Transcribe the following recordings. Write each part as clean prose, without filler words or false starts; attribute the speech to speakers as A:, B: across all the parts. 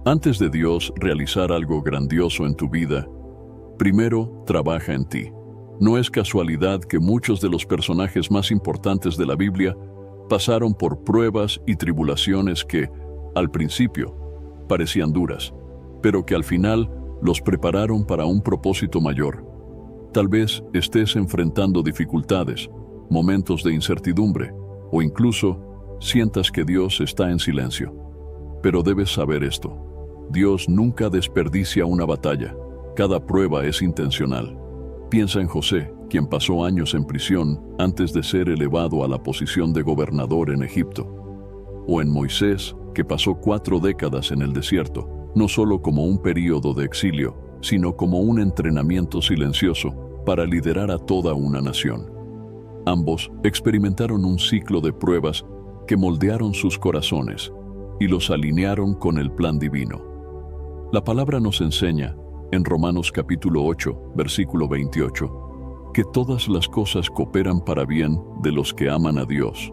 A: Antes de Dios realizar algo grandioso en tu vida, primero trabaja en ti. No es casualidad que muchos de los personajes más importantes de la Biblia pasaron por pruebas y tribulaciones que, al principio, parecían duras, pero que al final los prepararon para un propósito mayor. Tal vez estés enfrentando dificultades, momentos de incertidumbre, o incluso sientas que Dios está en silencio. Pero debes saber esto: Dios nunca desperdicia una batalla. Cada prueba es intencional. Piensa en José, quien pasó años en prisión antes de ser elevado a la posición de gobernador en Egipto. O en Moisés, que pasó 4 décadas en el desierto, no solo como un período de exilio, sino como un entrenamiento silencioso para liderar a toda una nación. Ambos experimentaron un ciclo de pruebas que moldearon sus corazones y los alinearon con el plan divino. La palabra nos enseña, en Romanos capítulo 8, versículo 28, que todas las cosas cooperan para bien de los que aman a Dios,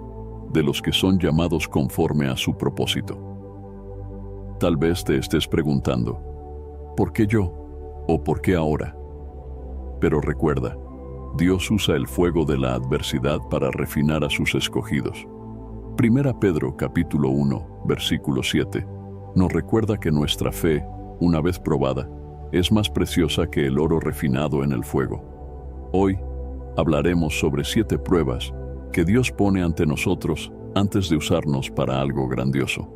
A: de los que son llamados conforme a su propósito. Tal vez te estés preguntando, ¿por qué yo? ¿O por qué ahora? Pero recuerda, Dios usa el fuego de la adversidad para refinar a sus escogidos. Primera Pedro capítulo 1, versículo 7, nos recuerda que nuestra fe, una vez probada, es más preciosa que el oro refinado en el fuego. Hoy hablaremos sobre 7 pruebas que Dios pone ante nosotros antes de usarnos para algo grandioso.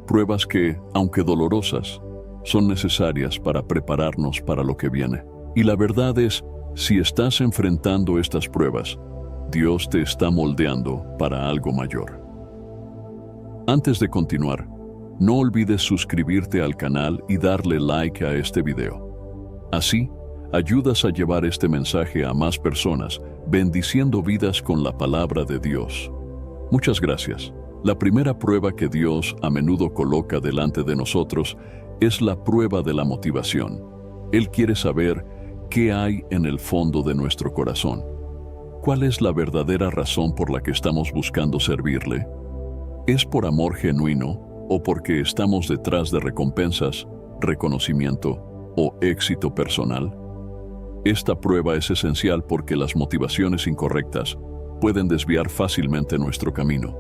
A: Pruebas que, aunque dolorosas, son necesarias para prepararnos para lo que viene. Y la verdad es, si estás enfrentando estas pruebas, Dios te está moldeando para algo mayor. Antes de continuar, no olvides suscribirte al canal y darle like a este video. Así, ayudas a llevar este mensaje a más personas, bendiciendo vidas con la palabra de Dios. Muchas gracias. La primera prueba que Dios a menudo coloca delante de nosotros es la prueba de la motivación. Él quiere saber qué hay en el fondo de nuestro corazón. ¿Cuál es la verdadera razón por la que estamos buscando servirle? ¿Es por amor genuino o porque estamos detrás de recompensas, reconocimiento o éxito personal? Esta prueba es esencial porque las motivaciones incorrectas pueden desviar fácilmente nuestro camino.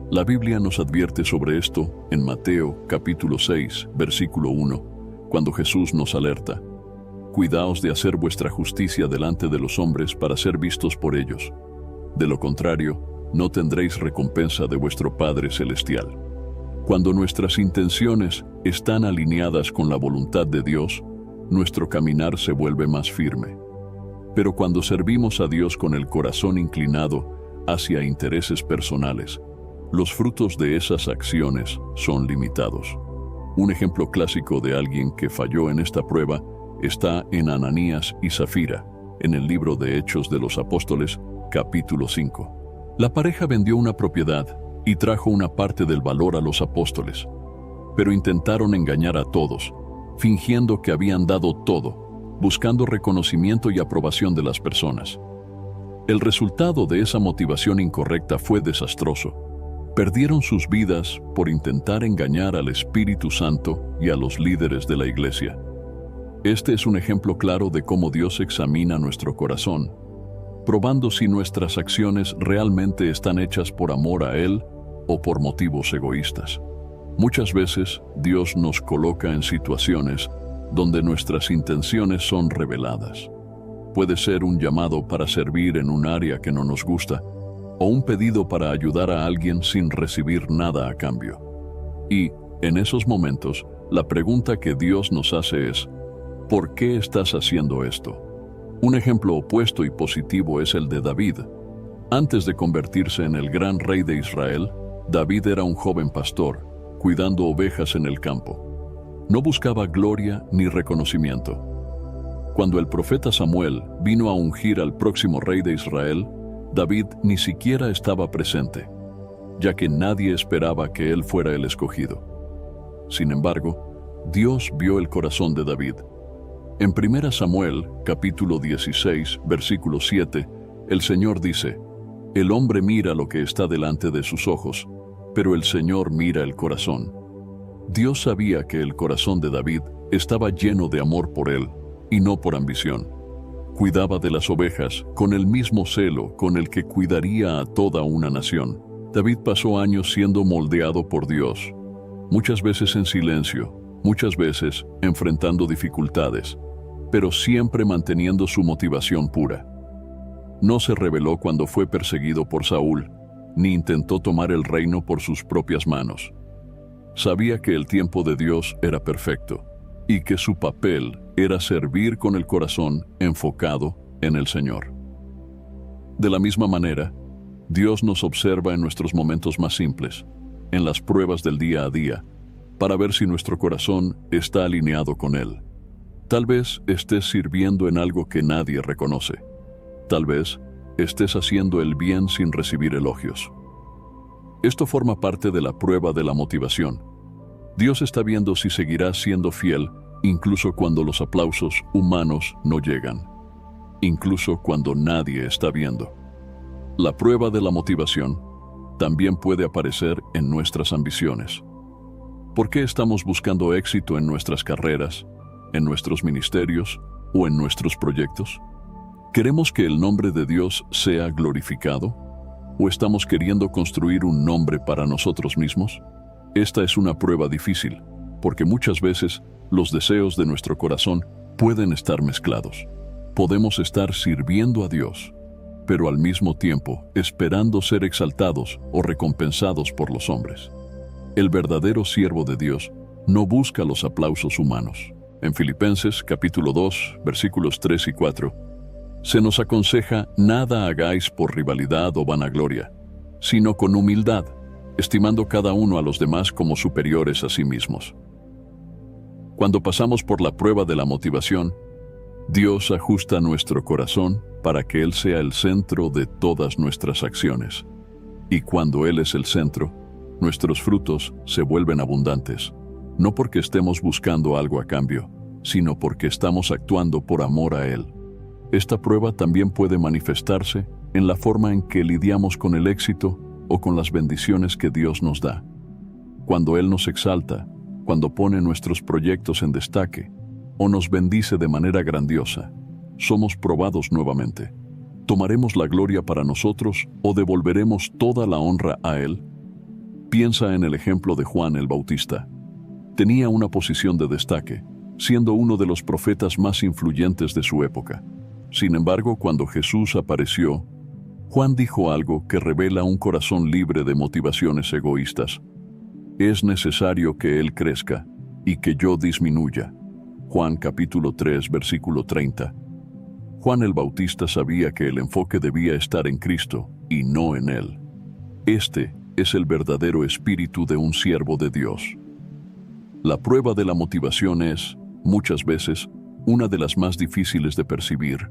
A: La Biblia nos advierte sobre esto en Mateo capítulo 6, versículo 1, cuando Jesús nos alerta: «Cuidaos de hacer vuestra justicia delante de los hombres para ser vistos por ellos. De lo contrario, no tendréis recompensa de vuestro Padre Celestial». Cuando nuestras intenciones están alineadas con la voluntad de Dios, nuestro caminar se vuelve más firme. Pero cuando servimos a Dios con el corazón inclinado hacia intereses personales, los frutos de esas acciones son limitados. Un ejemplo clásico de alguien que falló en esta prueba está en Ananías y Zafira, en el libro de Hechos de los Apóstoles, capítulo 5. La pareja vendió una propiedad y trajo una parte del valor a los apóstoles, pero intentaron engañar a todos, fingiendo que habían dado todo, buscando reconocimiento y aprobación de las personas. El resultado de esa motivación incorrecta fue desastroso. Perdieron sus vidas por intentar engañar al Espíritu Santo y a los líderes de la iglesia. Este es un ejemplo claro de cómo Dios examina nuestro corazón, probando si nuestras acciones realmente están hechas por amor a Él o por motivos egoístas. Muchas veces Dios nos coloca en situaciones donde nuestras intenciones son reveladas. Puede ser un llamado para servir en un área que no nos gusta, o un pedido para ayudar a alguien sin recibir nada a cambio. Y, en esos momentos, la pregunta que Dios nos hace es: ¿por qué estás haciendo esto? Un ejemplo opuesto y positivo es el de David. Antes de convertirse en el gran rey de Israel, David era un joven pastor, cuidando ovejas en el campo. No buscaba gloria ni reconocimiento. Cuando el profeta Samuel vino a ungir al próximo rey de Israel, David ni siquiera estaba presente, ya que nadie esperaba que él fuera el escogido. Sin embargo, Dios vio el corazón de David. En 1 Samuel, capítulo 16, versículo 7, el Señor dice: «El hombre mira lo que está delante de sus ojos, pero el Señor mira el corazón». Dios sabía que el corazón de David estaba lleno de amor por él y no por ambición. Cuidaba de las ovejas con el mismo celo con el que cuidaría a toda una nación. David pasó años siendo moldeado por Dios, muchas veces en silencio, muchas veces enfrentando dificultades, pero siempre manteniendo su motivación pura. No se rebeló cuando fue perseguido por Saúl, ni intentó tomar el reino por sus propias manos. Sabía que el tiempo de Dios era perfecto y que su papel era servir con el corazón enfocado en el Señor. De la misma manera, Dios nos observa en nuestros momentos más simples, en las pruebas del día a día, para ver si nuestro corazón está alineado con Él. Tal vez estés sirviendo en algo que nadie reconoce. Tal vez estés haciendo el bien sin recibir elogios. Esto forma parte de la prueba de la motivación. Dios está viendo si seguirás siendo fiel incluso cuando los aplausos humanos no llegan, incluso cuando nadie está viendo. La prueba de la motivación también puede aparecer en nuestras ambiciones. ¿Por qué estamos buscando éxito en nuestras carreras, en nuestros ministerios o en nuestros proyectos? ¿Queremos que el nombre de Dios sea glorificado? ¿O estamos queriendo construir un nombre para nosotros mismos? Esta es una prueba difícil, porque muchas veces los deseos de nuestro corazón pueden estar mezclados. Podemos estar sirviendo a Dios, pero al mismo tiempo esperando ser exaltados o recompensados por los hombres. El verdadero siervo de Dios no busca los aplausos humanos. En Filipenses capítulo 2, versículos 3 y 4, se nos aconseja: nada hagáis por rivalidad o vanagloria, sino con humildad, estimando cada uno a los demás como superiores a sí mismos. Cuando pasamos por la prueba de la motivación, Dios ajusta nuestro corazón para que Él sea el centro de todas nuestras acciones. Y cuando Él es el centro, nuestros frutos se vuelven abundantes, no porque estemos buscando algo a cambio, sino porque estamos actuando por amor a Él. Esta prueba también puede manifestarse en la forma en que lidiamos con el éxito o con las bendiciones que Dios nos da. Cuando Él nos exalta, cuando pone nuestros proyectos en destaque, o nos bendice de manera grandiosa, somos probados nuevamente. ¿Tomaremos la gloria para nosotros o devolveremos toda la honra a Él? Piensa en el ejemplo de Juan el Bautista. Tenía una posición de destaque, siendo uno de los profetas más influyentes de su época. Sin embargo, cuando Jesús apareció, Juan dijo algo que revela un corazón libre de motivaciones egoístas. Es necesario que Él crezca y que yo disminuya. Juan capítulo 3, versículo 30. Juan el Bautista sabía que el enfoque debía estar en Cristo y no en Él. Este es el verdadero espíritu de un siervo de Dios. La prueba de la motivación es, muchas veces, una de las más difíciles de percibir.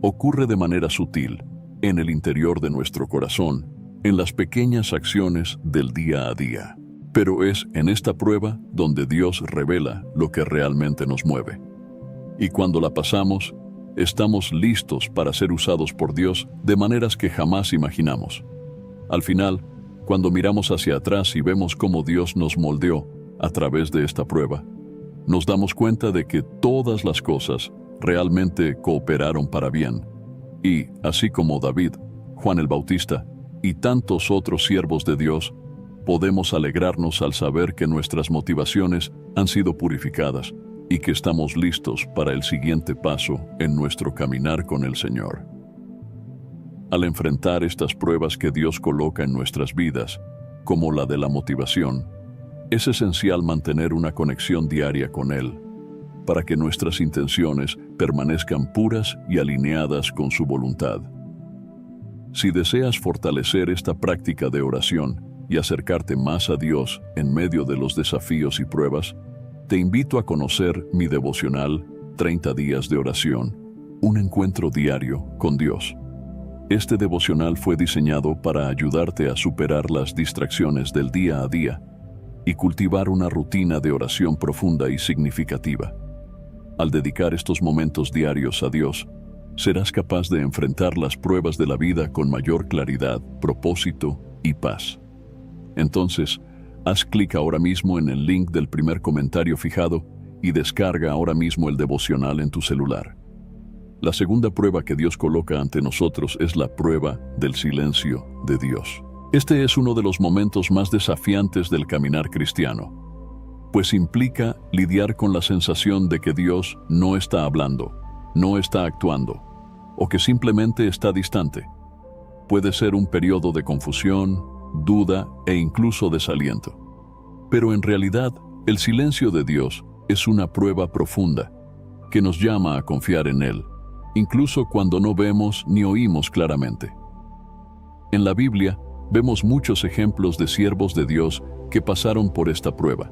A: Ocurre de manera sutil, en el interior de nuestro corazón, en las pequeñas acciones del día a día. Pero es en esta prueba donde Dios revela lo que realmente nos mueve. Y cuando la pasamos, estamos listos para ser usados por Dios de maneras que jamás imaginamos. Al final, cuando miramos hacia atrás y vemos cómo Dios nos moldeó a través de esta prueba, nos damos cuenta de que todas las cosas realmente cooperaron para bien. Y, así como David, Juan el Bautista y tantos otros siervos de Dios, podemos alegrarnos al saber que nuestras motivaciones han sido purificadas y que estamos listos para el siguiente paso en nuestro caminar con el Señor. Al enfrentar estas pruebas que Dios coloca en nuestras vidas, como la de la motivación, es esencial mantener una conexión diaria con Él, para que nuestras intenciones permanezcan puras y alineadas con su voluntad. Si deseas fortalecer esta práctica de oración y acercarte más a Dios en medio de los desafíos y pruebas, te invito a conocer mi devocional 30 días de oración, un encuentro diario con Dios. Este devocional fue diseñado para ayudarte a superar las distracciones del día a día y cultivar una rutina de oración profunda y significativa. Al dedicar estos momentos diarios a Dios, serás capaz de enfrentar las pruebas de la vida con mayor claridad, propósito y paz. Entonces, Haz clic ahora mismo en el link del primer comentario fijado y descarga ahora mismo el devocional en tu celular. La segunda prueba que Dios coloca ante nosotros es la prueba del silencio de Dios. Este es uno de los momentos más desafiantes del caminar cristiano, pues implica lidiar con la sensación de que Dios no está hablando, no está actuando, o que simplemente está distante. Puede ser un periodo de confusión, duda e incluso desaliento. Pero en realidad, el silencio de Dios es una prueba profunda que nos llama a confiar en Él, incluso cuando no vemos ni oímos claramente. En la Biblia, vemos muchos ejemplos de siervos de Dios que pasaron por esta prueba.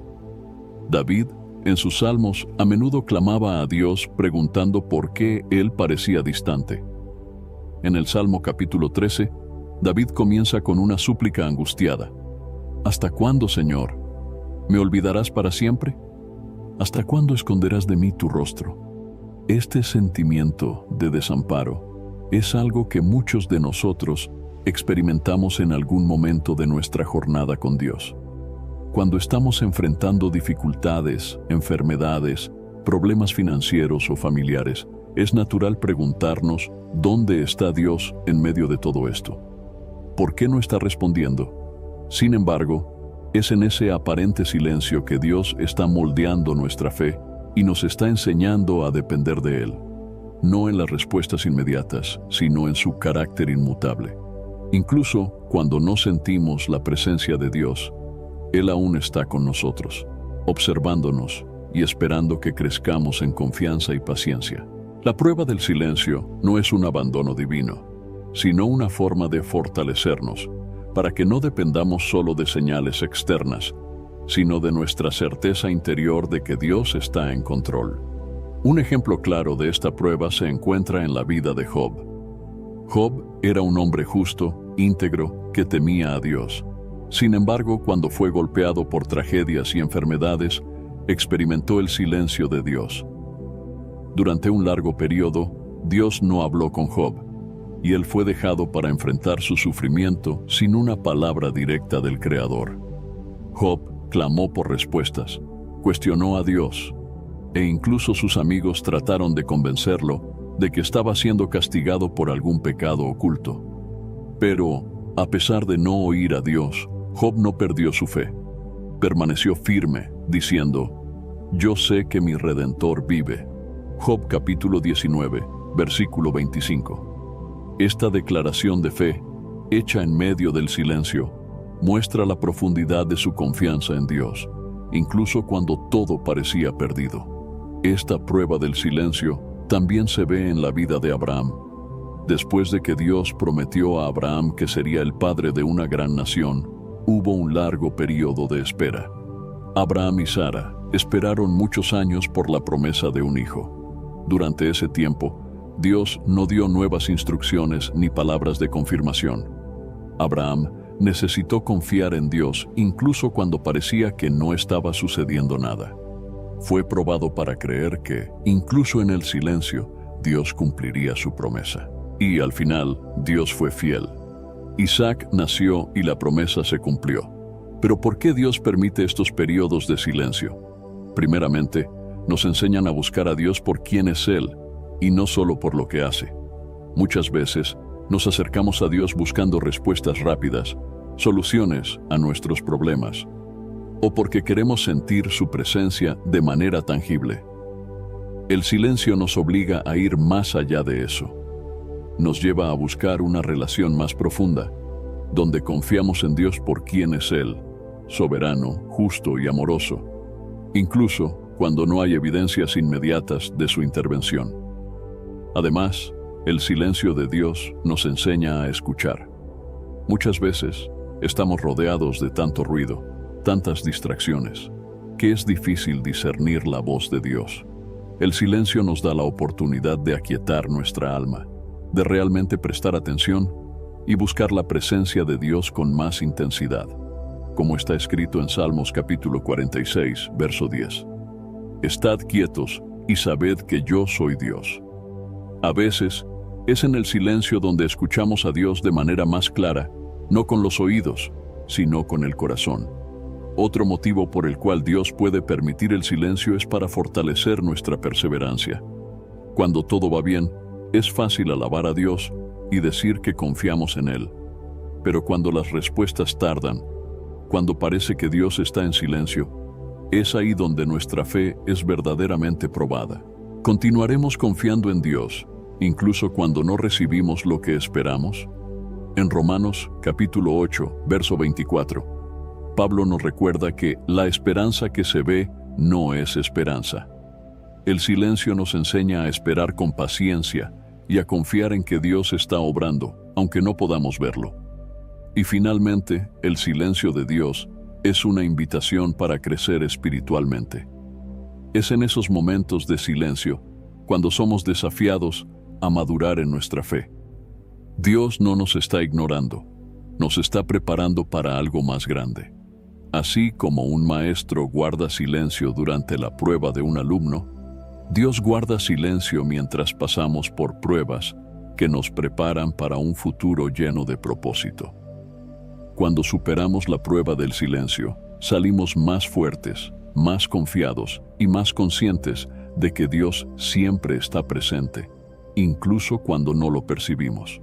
A: David, en sus salmos, a menudo clamaba a Dios preguntando por qué Él parecía distante. En el Salmo capítulo 13, David comienza con una súplica angustiada. ¿Hasta cuándo, Señor? ¿Me olvidarás para siempre? ¿Hasta cuándo esconderás de mí tu rostro? Este sentimiento de desamparo es algo que muchos de nosotros experimentamos en algún momento de nuestra jornada con Dios. Cuando estamos enfrentando dificultades, enfermedades, problemas financieros o familiares, es natural preguntarnos ¿dónde está Dios en medio de todo esto? ¿Por qué no está respondiendo? Sin embargo, es en ese aparente silencio que Dios está moldeando nuestra fe y nos está enseñando a depender de Él, no en las respuestas inmediatas, sino en su carácter inmutable. Incluso cuando no sentimos la presencia de Dios, Él aún está con nosotros, observándonos y esperando que crezcamos en confianza y paciencia. La prueba del silencio no es un abandono divino, sino una forma de fortalecernos, para que no dependamos solo de señales externas, sino de nuestra certeza interior de que Dios está en control. Un ejemplo claro de esta prueba se encuentra en la vida de Job. Job era un hombre justo, íntegro, que temía a Dios. Sin embargo, cuando fue golpeado por tragedias y enfermedades, experimentó el silencio de Dios. Durante un largo periodo, Dios no habló con Job, y él fue dejado para enfrentar su sufrimiento sin una palabra directa del Creador. Job clamó por respuestas, cuestionó a Dios, e incluso sus amigos trataron de convencerlo de que estaba siendo castigado por algún pecado oculto. Pero, a pesar de no oír a Dios, Job no perdió su fe. Permaneció firme, diciendo, «Yo sé que mi Redentor vive». Job capítulo 19, versículo 25. Esta declaración de fe, hecha en medio del silencio, muestra la profundidad de su confianza en Dios, incluso cuando todo parecía perdido. Esta prueba del silencio también se ve en la vida de Abraham. Después de que Dios prometió a Abraham que sería el padre de una gran nación, hubo un largo periodo de espera. Abraham y Sara esperaron muchos años por la promesa de un hijo. Durante ese tiempo, Dios no dio nuevas instrucciones ni palabras de confirmación. Abraham necesitó confiar en Dios incluso cuando parecía que no estaba sucediendo nada. Fue probado para creer que, incluso en el silencio, Dios cumpliría su promesa. Y al final, Dios fue fiel. Isaac nació y la promesa se cumplió. Pero ¿por qué Dios permite estos periodos de silencio? Primeramente, nos enseñan a buscar a Dios por quién es Él, y no solo por lo que hace. Muchas veces, nos acercamos a Dios buscando respuestas rápidas, soluciones a nuestros problemas, o porque queremos sentir su presencia de manera tangible. El silencio nos obliga a ir más allá de eso. Nos lleva a buscar una relación más profunda, donde confiamos en Dios por quién es Él, soberano, justo y amoroso, incluso cuando no hay evidencias inmediatas de su intervención. Además, el silencio de Dios nos enseña a escuchar. Muchas veces estamos rodeados de tanto ruido, tantas distracciones, que es difícil discernir la voz de Dios. El silencio nos da la oportunidad de aquietar nuestra alma, de realmente prestar atención y buscar la presencia de Dios con más intensidad, como está escrito en Salmos capítulo 46, verso 10. Estad quietos y sabed que yo soy Dios. A veces, es en el silencio donde escuchamos a Dios de manera más clara, no con los oídos, sino con el corazón. Otro motivo por el cual Dios puede permitir el silencio es para fortalecer nuestra perseverancia. Cuando todo va bien, es fácil alabar a Dios y decir que confiamos en Él. Pero cuando las respuestas tardan, cuando parece que Dios está en silencio, es ahí donde nuestra fe es verdaderamente probada. ¿Continuaremos confiando en Dios, incluso cuando no recibimos lo que esperamos? En Romanos, capítulo 8, verso 24, Pablo nos recuerda que la esperanza que se ve no es esperanza. El silencio nos enseña a esperar con paciencia y a confiar en que Dios está obrando, aunque no podamos verlo. Y finalmente, el silencio de Dios es una invitación para crecer espiritualmente. Es en esos momentos de silencio cuando somos desafiados a madurar en nuestra fe. Dios no nos está ignorando, nos está preparando para algo más grande. Así como un maestro guarda silencio durante la prueba de un alumno, Dios guarda silencio mientras pasamos por pruebas que nos preparan para un futuro lleno de propósito. Cuando superamos la prueba del silencio, salimos más fuertes, más confiados y más conscientes de que Dios siempre está presente, incluso cuando no lo percibimos.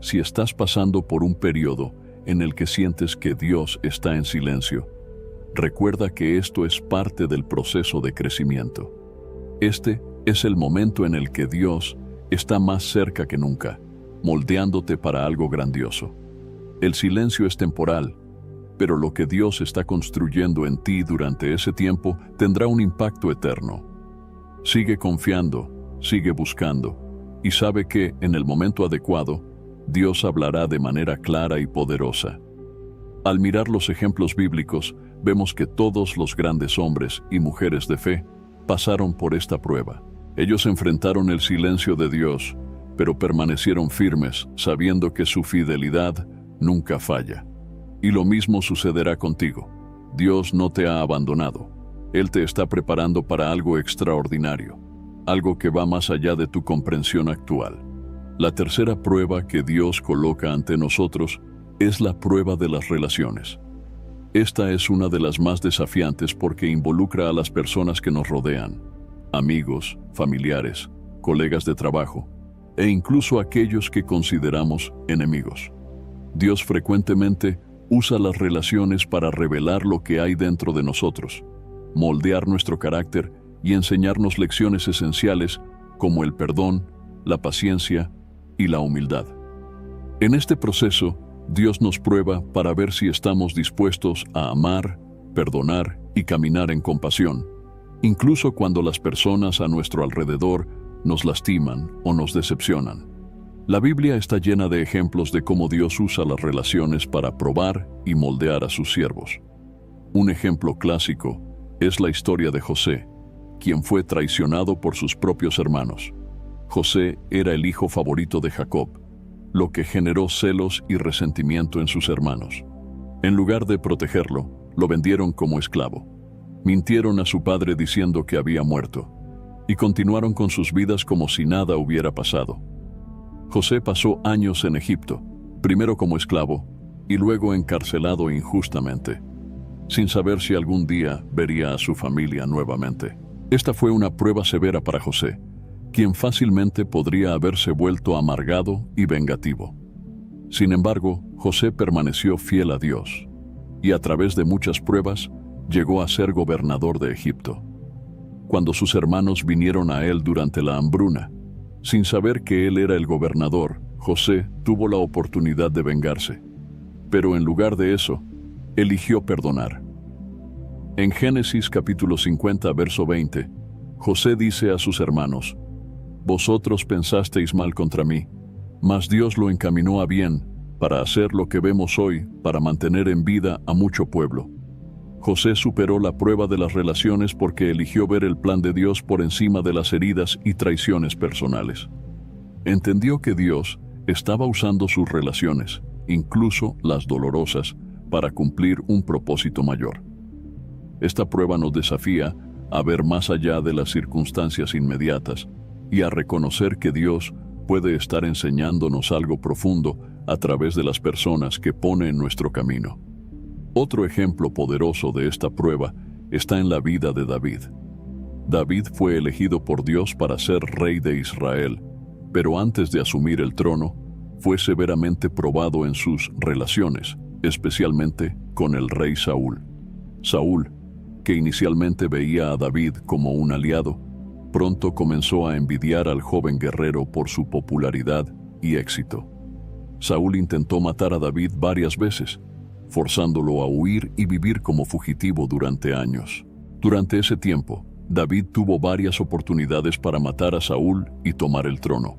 A: Si estás pasando por un periodo en el que sientes que Dios está en silencio, recuerda que esto es parte del proceso de crecimiento. Este es el momento en el que Dios está más cerca que nunca, moldeándote para algo grandioso. El silencio es temporal, pero lo que Dios está construyendo en ti durante ese tiempo tendrá un impacto eterno. Sigue confiando, sigue buscando, y sabe que, en el momento adecuado, Dios hablará de manera clara y poderosa. Al mirar los ejemplos bíblicos, vemos que todos los grandes hombres y mujeres de fe pasaron por esta prueba. Ellos enfrentaron el silencio de Dios, pero permanecieron firmes, sabiendo que su fidelidad nunca falla. Y lo mismo sucederá contigo. Dios no te ha abandonado. Él te está preparando para algo extraordinario, algo que va más allá de tu comprensión actual. La tercera prueba que Dios coloca ante nosotros es la prueba de las relaciones. Esta es una de las más desafiantes porque involucra a las personas que nos rodean, amigos, familiares, colegas de trabajo, e incluso aquellos que consideramos enemigos. Dios frecuentemente usa las relaciones para revelar lo que hay dentro de nosotros, moldear nuestro carácter y enseñarnos lecciones esenciales como el perdón, la paciencia y la humildad. En este proceso, Dios nos prueba para ver si estamos dispuestos a amar, perdonar y caminar en compasión, incluso cuando las personas a nuestro alrededor nos lastiman o nos decepcionan. La Biblia está llena de ejemplos de cómo Dios usa las relaciones para probar y moldear a sus siervos. Un ejemplo clásico es la historia de José, quien fue traicionado por sus propios hermanos. José era el hijo favorito de Jacob, lo que generó celos y resentimiento en sus hermanos. En lugar de protegerlo, lo vendieron como esclavo. Mintieron a su padre diciendo que había muerto, y continuaron con sus vidas como si nada hubiera pasado. José pasó años en Egipto, primero como esclavo y luego encarcelado injustamente, sin saber si algún día vería a su familia nuevamente. Esta fue una prueba severa para José, quien fácilmente podría haberse vuelto amargado y vengativo. Sin embargo, José permaneció fiel a Dios, y a través de muchas pruebas, llegó a ser gobernador de Egipto. Cuando sus hermanos vinieron a él durante la hambruna, sin saber que él era el gobernador, José tuvo la oportunidad de vengarse. Pero en lugar de eso, eligió perdonar. En Génesis capítulo 50, verso 20, José dice a sus hermanos: «Vosotros pensasteis mal contra mí, mas Dios lo encaminó a bien, para hacer lo que vemos hoy, para mantener en vida a mucho pueblo». José superó la prueba de las relaciones porque eligió ver el plan de Dios por encima de las heridas y traiciones personales. Entendió que Dios estaba usando sus relaciones, incluso las dolorosas, para cumplir un propósito mayor. Esta prueba nos desafía a ver más allá de las circunstancias inmediatas y a reconocer que Dios puede estar enseñándonos algo profundo a través de las personas que pone en nuestro camino. Otro ejemplo poderoso de esta prueba está en la vida de David. David fue elegido por Dios para ser rey de Israel, pero antes de asumir el trono, fue severamente probado en sus relaciones, especialmente con el rey Saúl. Saúl, que inicialmente veía a David como un aliado, pronto comenzó a envidiar al joven guerrero por su popularidad y éxito. Saúl intentó matar a David varias veces, forzándolo a huir y vivir como fugitivo durante años. Durante ese tiempo, David tuvo varias oportunidades para matar a Saúl y tomar el trono,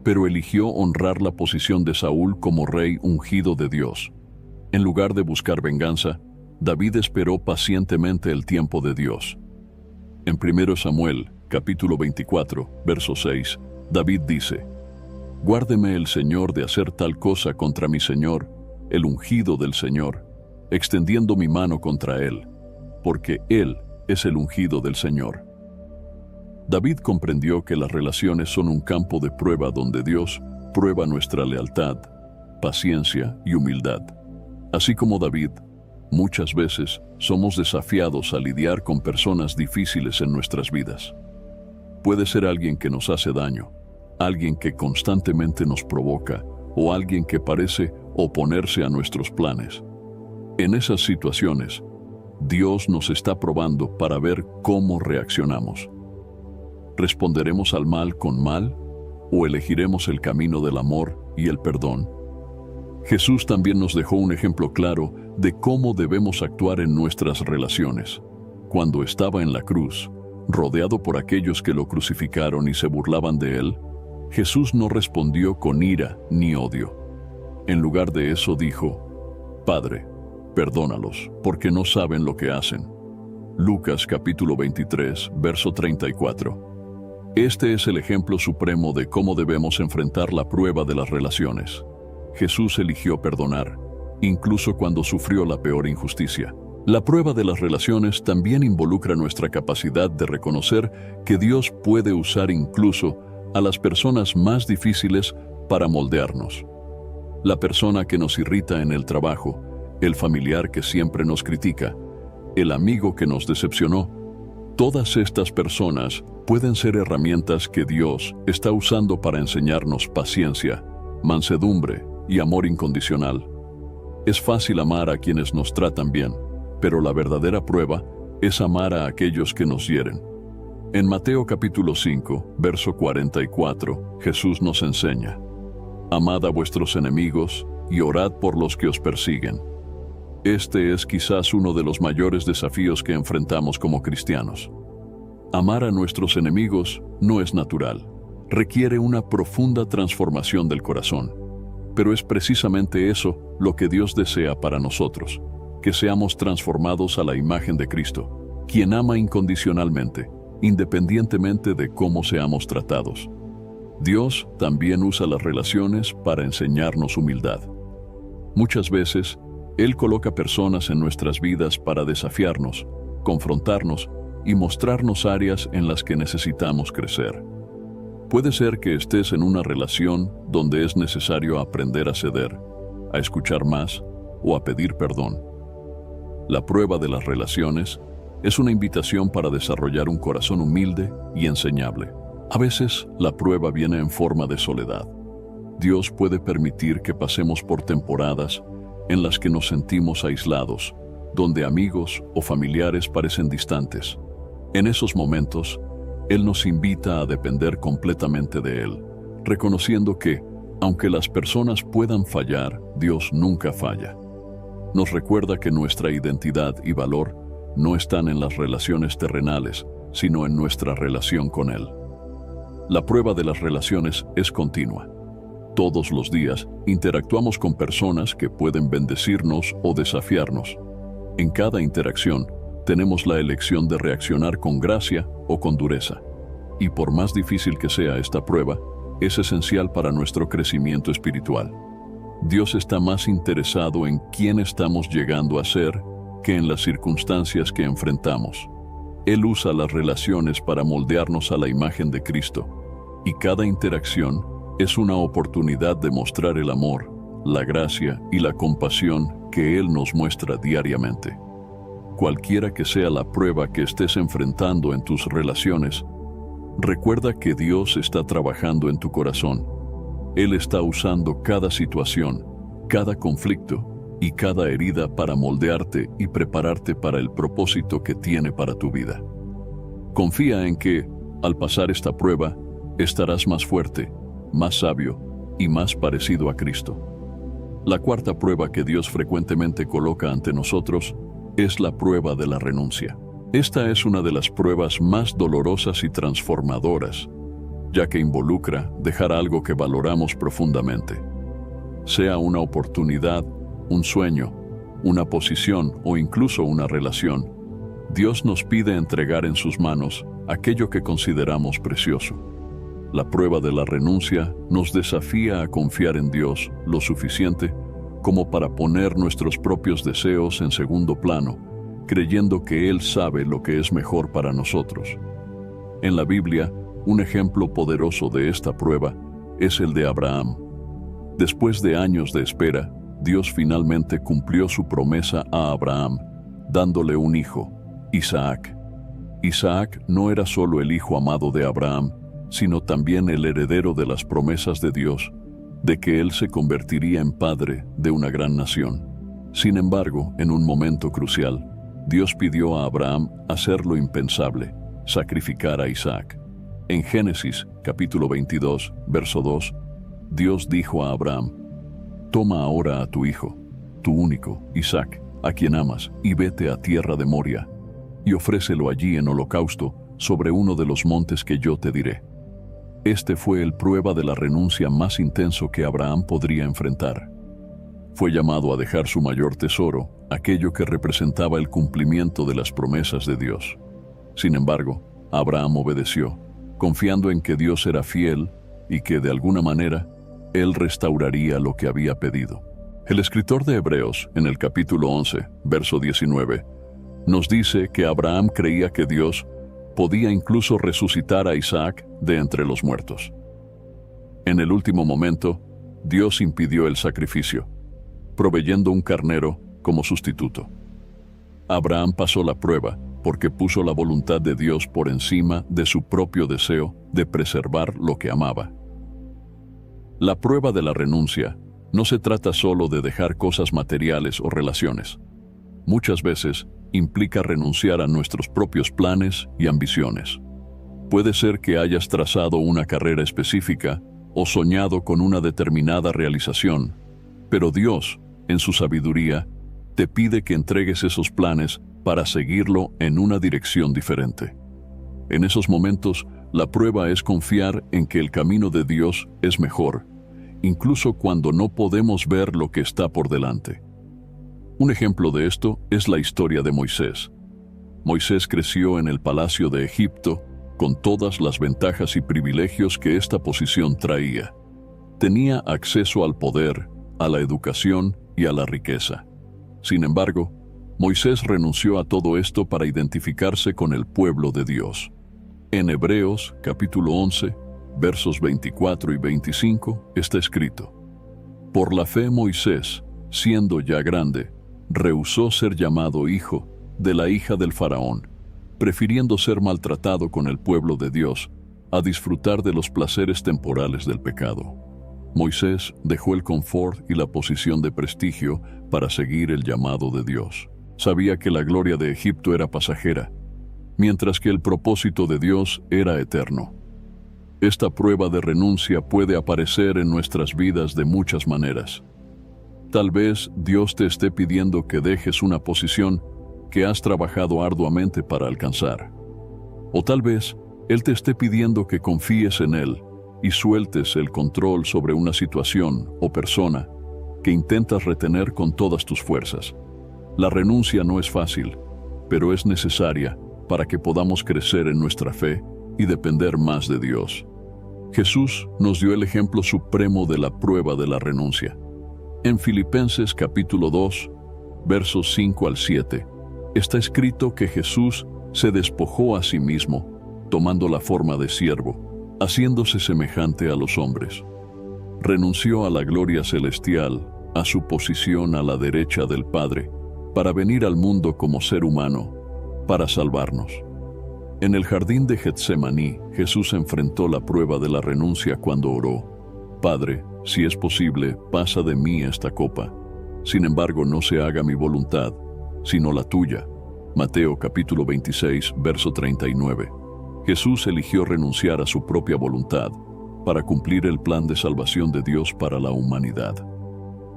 A: pero eligió honrar la posición de Saúl como rey ungido de Dios. En lugar de buscar venganza, David esperó pacientemente el tiempo de Dios. En 1 Samuel, capítulo 24, verso 6, David dice: «Guárdeme el Señor de hacer tal cosa contra mi Señor, el ungido del Señor, extendiendo mi mano contra él, porque él es el ungido del Señor». David comprendió que las relaciones son un campo de prueba donde Dios prueba nuestra lealtad, paciencia y humildad. Así como David, muchas veces somos desafiados a lidiar con personas difíciles en nuestras vidas. Puede ser alguien que nos hace daño, alguien que constantemente nos provoca o alguien que parece oponerse a nuestros planes. En esas situaciones, Dios nos está probando para ver cómo reaccionamos. ¿Responderemos al mal con mal o elegiremos el camino del amor y el perdón? Jesús también nos dejó un ejemplo claro de cómo debemos actuar en nuestras relaciones. Cuando estaba en la cruz, rodeado por aquellos que lo crucificaron y se burlaban de él, Jesús no respondió con ira ni odio. En lugar de eso dijo: «Padre, perdónalos, porque no saben lo que hacen». Lucas capítulo 23, verso 34. Este es el ejemplo supremo de cómo debemos enfrentar la prueba de las relaciones. Jesús eligió perdonar, incluso cuando sufrió la peor injusticia. La prueba de las relaciones también involucra nuestra capacidad de reconocer que Dios puede usar incluso a las personas más difíciles para moldearnos. La persona que nos irrita en el trabajo, el familiar que siempre nos critica, el amigo que nos decepcionó, todas estas personas pueden ser herramientas que Dios está usando para enseñarnos paciencia, mansedumbre y amor incondicional. Es fácil amar a quienes nos tratan bien, pero la verdadera prueba es amar a aquellos que nos hieren. En Mateo capítulo 5, verso 44, Jesús nos enseña: «Amad a vuestros enemigos y orad por los que os persiguen». Este es quizás uno de los mayores desafíos que enfrentamos como cristianos. Amar a nuestros enemigos no es natural, requiere una profunda transformación del corazón. Pero es precisamente eso lo que Dios desea para nosotros, que seamos transformados a la imagen de Cristo, quien ama incondicionalmente, independientemente de cómo seamos tratados. Dios también usa las relaciones para enseñarnos humildad. Muchas veces, Él coloca personas en nuestras vidas para desafiarnos, confrontarnos y mostrarnos áreas en las que necesitamos crecer. Puede ser que estés en una relación donde es necesario aprender a ceder, a escuchar más o a pedir perdón. La prueba de las relaciones es una invitación para desarrollar un corazón humilde y enseñable. A veces, la prueba viene en forma de soledad. Dios puede permitir que pasemos por temporadas en las que nos sentimos aislados, donde amigos o familiares parecen distantes. En esos momentos, Él nos invita a depender completamente de Él, reconociendo que, aunque las personas puedan fallar, Dios nunca falla. Nos recuerda que nuestra identidad y valor no están en las relaciones terrenales, sino en nuestra relación con Él. La prueba de las relaciones es continua. Todos los días interactuamos con personas que pueden bendecirnos o desafiarnos. En cada interacción, tenemos la elección de reaccionar con gracia o con dureza. Y por más difícil que sea esta prueba, es esencial para nuestro crecimiento espiritual. Dios está más interesado en quién estamos llegando a ser que en las circunstancias que enfrentamos. Él usa las relaciones para moldearnos a la imagen de Cristo, y cada interacción es una oportunidad de mostrar el amor, la gracia y la compasión que Él nos muestra diariamente. Cualquiera que sea la prueba que estés enfrentando en tus relaciones, recuerda que Dios está trabajando en tu corazón. Él está usando cada situación, cada conflicto y cada herida para moldearte y prepararte para el propósito que tiene para tu vida. Confía en que, al pasar esta prueba, estarás más fuerte, más sabio y más parecido a Cristo. La cuarta prueba que Dios frecuentemente coloca ante nosotros es la prueba de la renuncia. Esta es una de las pruebas más dolorosas y transformadoras, ya que involucra dejar algo que valoramos profundamente. Sea una oportunidad, un sueño, una posición o incluso una relación, Dios nos pide entregar en sus manos aquello que consideramos precioso. La prueba de la renuncia nos desafía a confiar en Dios lo suficiente como para poner nuestros propios deseos en segundo plano, creyendo que Él sabe lo que es mejor para nosotros. En la Biblia, un ejemplo poderoso de esta prueba es el de Abraham. Después de años de espera, Dios finalmente cumplió su promesa a Abraham, dándole un hijo, Isaac. Isaac no era solo el hijo amado de Abraham, sino también el heredero de las promesas de Dios, de que él se convertiría en padre de una gran nación. Sin embargo, en un momento crucial, Dios pidió a Abraham hacer lo impensable, sacrificar a Isaac. En Génesis, capítulo 22, verso 2, Dios dijo a Abraham: «Toma ahora a tu hijo, tu único, Isaac, a quien amas, y vete a tierra de Moria, y ofrécelo allí en holocausto sobre uno de los montes que yo te diré». Este fue el prueba de la renuncia más intenso que Abraham podría enfrentar. Fue llamado a dejar su mayor tesoro, aquello que representaba el cumplimiento de las promesas de Dios. Sin embargo, Abraham obedeció, confiando en que Dios era fiel y que, de alguna manera, Él restauraría lo que había pedido. El escritor de Hebreos, en el capítulo 11, verso 19, nos dice que Abraham creía que Dios podía incluso resucitar a Isaac de entre los muertos. En el último momento, Dios impidió el sacrificio, proveyendo un carnero como sustituto. Abraham pasó la prueba porque puso la voluntad de Dios por encima de su propio deseo de preservar lo que amaba. La prueba de la renuncia no se trata solo de dejar cosas materiales o relaciones. Muchas veces implica renunciar a nuestros propios planes y ambiciones. Puede ser que hayas trazado una carrera específica o soñado con una determinada realización, pero Dios, en su sabiduría, te pide que entregues esos planes para seguirlo en una dirección diferente. En esos momentos, la prueba es confiar en que el camino de Dios es mejor, incluso cuando no podemos ver lo que está por delante. Un ejemplo de esto es la historia de Moisés. Moisés creció en el palacio de Egipto con todas las ventajas y privilegios que esta posición traía. Tenía acceso al poder, a la educación y a la riqueza. Sin embargo, Moisés renunció a todo esto para identificarse con el pueblo de Dios. En Hebreos, capítulo 11, versos 24 y 25, está escrito: «Por la fe Moisés, siendo ya grande, rehusó ser llamado hijo de la hija del faraón, prefiriendo ser maltratado con el pueblo de Dios a disfrutar de los placeres temporales del pecado». Moisés dejó el confort y la posición de prestigio para seguir el llamado de Dios. Sabía que la gloria de Egipto era pasajera, mientras que el propósito de Dios era eterno. Esta prueba de renuncia puede aparecer en nuestras vidas de muchas maneras. Tal vez Dios te esté pidiendo que dejes una posición que has trabajado arduamente para alcanzar. O tal vez Él te esté pidiendo que confíes en Él y sueltes el control sobre una situación o persona que intentas retener con todas tus fuerzas. La renuncia no es fácil, pero es necesaria para que podamos crecer en nuestra fe y depender más de Dios. Jesús nos dio el ejemplo supremo de la prueba de la renuncia. En Filipenses capítulo 2, versos 5 al 7, está escrito que Jesús se despojó a sí mismo, tomando la forma de siervo, haciéndose semejante a los hombres. Renunció a la gloria celestial a su posición a la derecha del Padre, para venir al mundo como ser humano, para salvarnos. En el jardín de Getsemaní, Jesús enfrentó la prueba de la renuncia cuando oró: Padre, si es posible, pasa de mí esta copa. Sin embargo, no se haga mi voluntad, sino la tuya. Mateo capítulo 26, verso 39. Jesús eligió renunciar a su propia voluntad para cumplir el plan de salvación de Dios para la humanidad.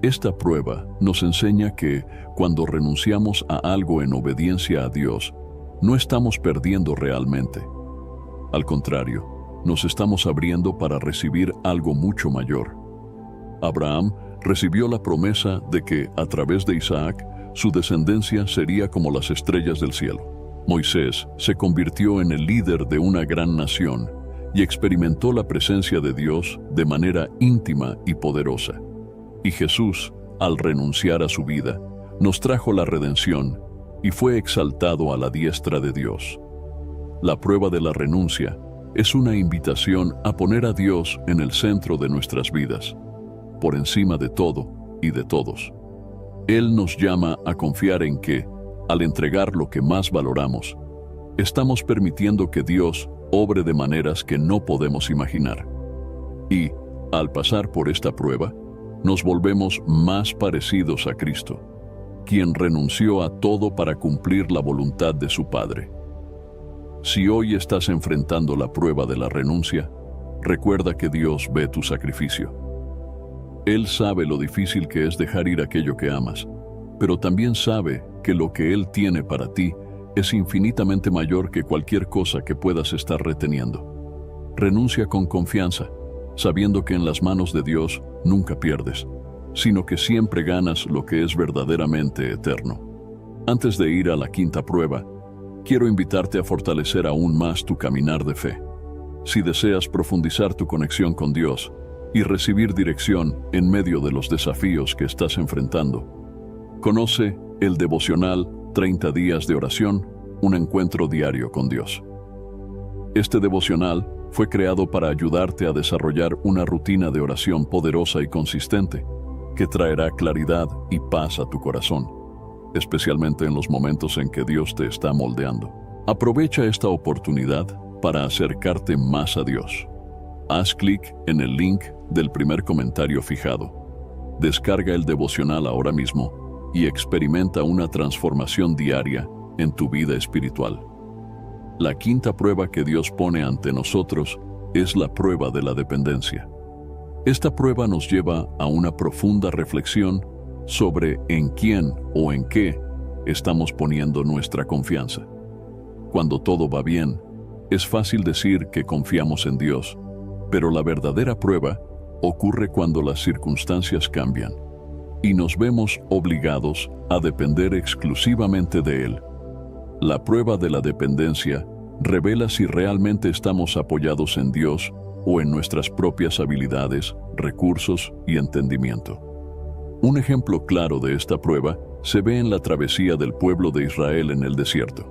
A: Esta prueba nos enseña que, cuando renunciamos a algo en obediencia a Dios, no estamos perdiendo realmente. Al contrario, nos estamos abriendo para recibir algo mucho mayor. Abraham recibió la promesa de que, a través de Isaac, su descendencia sería como las estrellas del cielo. Moisés se convirtió en el líder de una gran nación y experimentó la presencia de Dios de manera íntima y poderosa. Y Jesús, al renunciar a su vida, nos trajo la redención y fue exaltado a la diestra de Dios. La prueba de la renuncia es una invitación a poner a Dios en el centro de nuestras vidas, por encima de todo y de todos. Él nos llama a confiar en que, al entregar lo que más valoramos, estamos permitiendo que Dios obre de maneras que no podemos imaginar. Y, al pasar por esta prueba, nos volvemos más parecidos a Cristo, quien renunció a todo para cumplir la voluntad de su Padre. Si hoy estás enfrentando la prueba de la renuncia, recuerda que Dios ve tu sacrificio. Él sabe lo difícil que es dejar ir aquello que amas, pero también sabe que lo que Él tiene para ti es infinitamente mayor que cualquier cosa que puedas estar reteniendo. Renuncia con confianza, sabiendo que en las manos de Dios nunca pierdes, sino que siempre ganas lo que es verdaderamente eterno. Antes de ir a la quinta prueba, quiero invitarte a fortalecer aún más tu caminar de fe. Si deseas profundizar tu conexión con Dios y recibir dirección en medio de los desafíos que estás enfrentando, conoce el devocional 30 días de oración, un encuentro diario con Dios. Este devocional fue creado para ayudarte a desarrollar una rutina de oración poderosa y consistente que traerá claridad y paz a tu corazón, especialmente en los momentos en que Dios te está moldeando. Aprovecha esta oportunidad para acercarte más a Dios. Haz clic en el link del primer comentario fijado. Descarga el devocional ahora mismo y experimenta una transformación diaria en tu vida espiritual. La quinta prueba que Dios pone ante nosotros es la prueba de la dependencia. Esta prueba nos lleva a una profunda reflexión sobre en quién o en qué estamos poniendo nuestra confianza. Cuando todo va bien, es fácil decir que confiamos en Dios, pero la verdadera prueba ocurre cuando las circunstancias cambian y nos vemos obligados a depender exclusivamente de Él. La prueba de la dependencia revela si realmente estamos apoyados en Dios o en nuestras propias habilidades, recursos y entendimiento. Un ejemplo claro de esta prueba se ve en la travesía del pueblo de Israel en el desierto.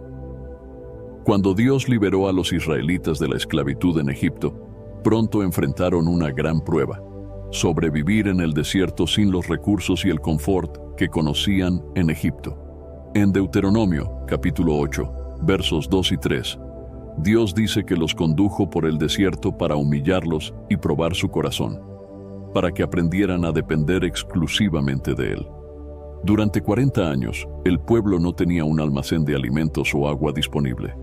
A: Cuando Dios liberó a los israelitas de la esclavitud en Egipto, pronto enfrentaron una gran prueba: sobrevivir en el desierto sin los recursos y el confort que conocían en Egipto. En Deuteronomio, capítulo 8, versos 2 y 3, Dios dice que los condujo por el desierto para humillarlos y probar su corazón, para que aprendieran a depender exclusivamente de Él. Durante 40 años, el pueblo no tenía un almacén de alimentos o agua disponible.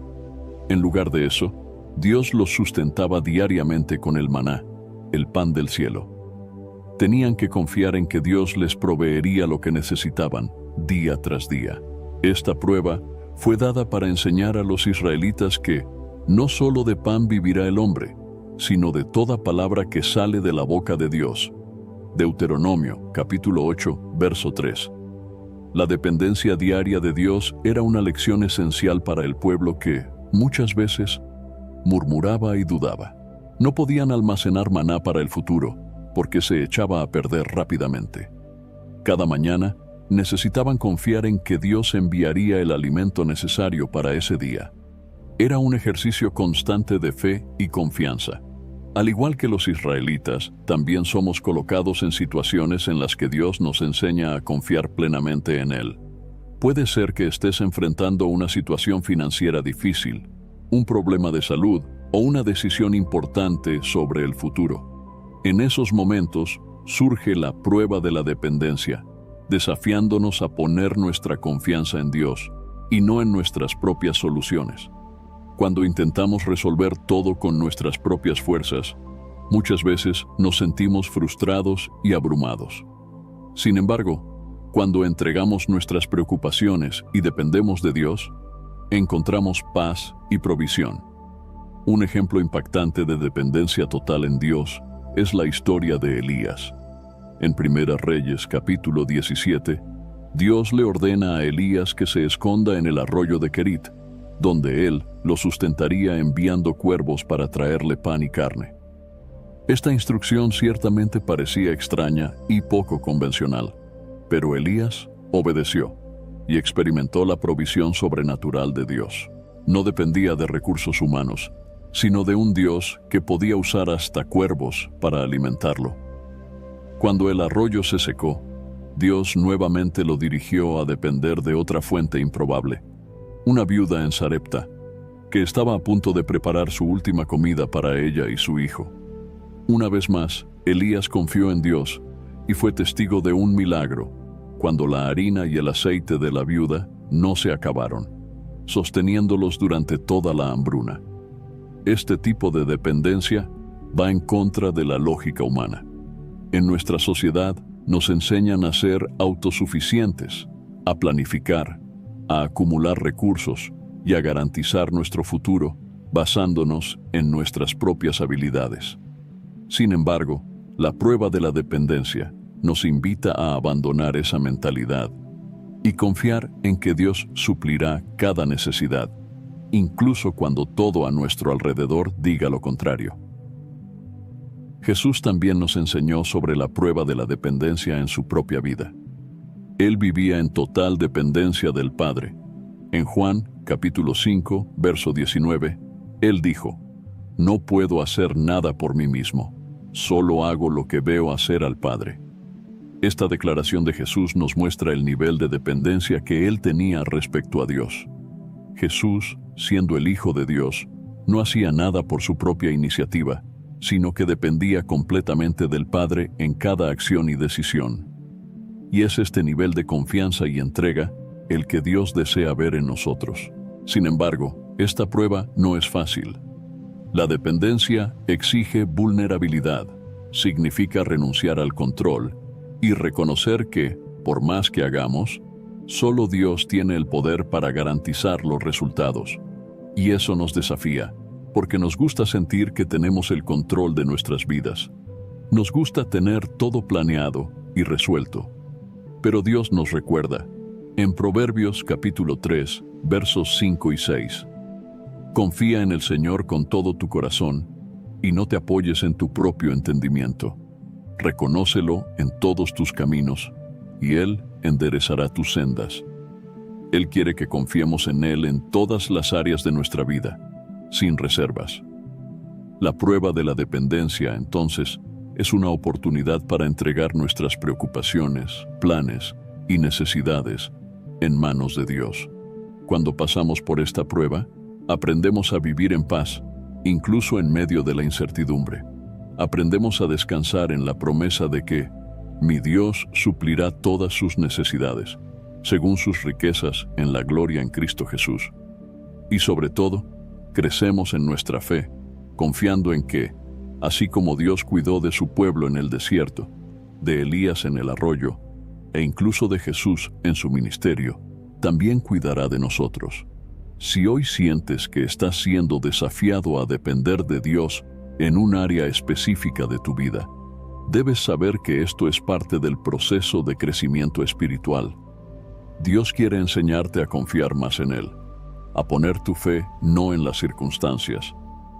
A: En lugar de eso, Dios los sustentaba diariamente con el maná, el pan del cielo. Tenían que confiar en que Dios les proveería lo que necesitaban, día tras día. Esta prueba fue dada para enseñar a los israelitas que no solo de pan vivirá el hombre, sino de toda palabra que sale de la boca de Dios. Deuteronomio, capítulo 8, verso 3. La dependencia diaria de Dios era una lección esencial para el pueblo que, muchas veces, murmuraba y dudaba. No podían almacenar maná para el futuro, porque se echaba a perder rápidamente. Cada mañana, necesitaban confiar en que Dios enviaría el alimento necesario para ese día. Era un ejercicio constante de fe y confianza, Al igual que los israelitas, también somos colocados en situaciones en las que Dios nos enseña a confiar plenamente en Él. Puede ser que estés enfrentando una situación financiera difícil, un problema de salud o una decisión importante sobre el futuro. En esos momentos surge la prueba de la dependencia, desafiándonos a poner nuestra confianza en Dios y no en nuestras propias soluciones. Cuando intentamos resolver todo con nuestras propias fuerzas, muchas veces nos sentimos frustrados y abrumados. Sin embargo, cuando entregamos nuestras preocupaciones y dependemos de Dios, encontramos paz y provisión. Un ejemplo impactante de dependencia total en Dios es la historia de Elías. En Primera Reyes, capítulo 17, Dios le ordena a Elías que se esconda en el arroyo de Querit, donde él lo sustentaría enviando cuervos para traerle pan y carne. Esta instrucción ciertamente parecía extraña y poco convencional, pero Elías obedeció y experimentó la provisión sobrenatural de Dios. No dependía de recursos humanos, sino de un Dios que podía usar hasta cuervos para alimentarlo. Cuando el arroyo se secó, Dios nuevamente lo dirigió a depender de otra fuente improbable, una viuda en Sarepta, que estaba a punto de preparar su última comida para ella y su hijo. Una vez más, Elías confió en Dios y fue testigo de un milagro, cuando la harina y el aceite de la viuda no se acabaron, sosteniéndolos durante toda la hambruna. Este tipo de dependencia va en contra de la lógica humana. En nuestra sociedad nos enseñan a ser autosuficientes, a planificar, a acumular recursos y a garantizar nuestro futuro basándonos en nuestras propias habilidades. Sin embargo, la prueba de la dependencia nos invita a abandonar esa mentalidad y confiar en que Dios suplirá cada necesidad, incluso cuando todo a nuestro alrededor diga lo contrario. Jesús también nos enseñó sobre la prueba de la dependencia en su propia vida. Él vivía en total dependencia del Padre. En Juan, capítulo 5, verso 19, Él dijo: «No puedo hacer nada por mí mismo, solo hago lo que veo hacer al Padre». Esta declaración de Jesús nos muestra el nivel de dependencia que Él tenía respecto a Dios. Jesús, siendo el Hijo de Dios, no hacía nada por su propia iniciativa, sino que dependía completamente del Padre en cada acción y decisión. Y es este nivel de confianza y entrega el que Dios desea ver en nosotros. Sin embargo, esta prueba no es fácil. La dependencia exige vulnerabilidad, significa renunciar al control y reconocer que, por más que hagamos, solo Dios tiene el poder para garantizar los resultados. Y eso nos desafía, porque nos gusta sentir que tenemos el control de nuestras vidas. Nos gusta tener todo planeado y resuelto. Pero Dios nos recuerda, en Proverbios capítulo 3, versos 5 y 6, «Confía en el Señor con todo tu corazón y no te apoyes en tu propio entendimiento. Reconócelo en todos tus caminos y Él enderezará tus sendas». Él quiere que confiemos en Él en todas las áreas de nuestra vida, sin reservas. La prueba de la dependencia, entonces, es una oportunidad para entregar nuestras preocupaciones, planes y necesidades en manos de Dios. Cuando pasamos por esta prueba, aprendemos a vivir en paz, incluso en medio de la incertidumbre. Aprendemos a descansar en la promesa de que mi Dios suplirá todas sus necesidades, según sus riquezas en la gloria en Cristo Jesús. Y sobre todo, crecemos en nuestra fe, confiando en que, así como Dios cuidó de su pueblo en el desierto, de Elías en el arroyo, e incluso de Jesús en su ministerio, también cuidará de nosotros. Si hoy sientes que estás siendo desafiado a depender de Dios en un área específica de tu vida, debes saber que esto es parte del proceso de crecimiento espiritual. Dios quiere enseñarte a confiar más en Él, a poner tu fe no en las circunstancias,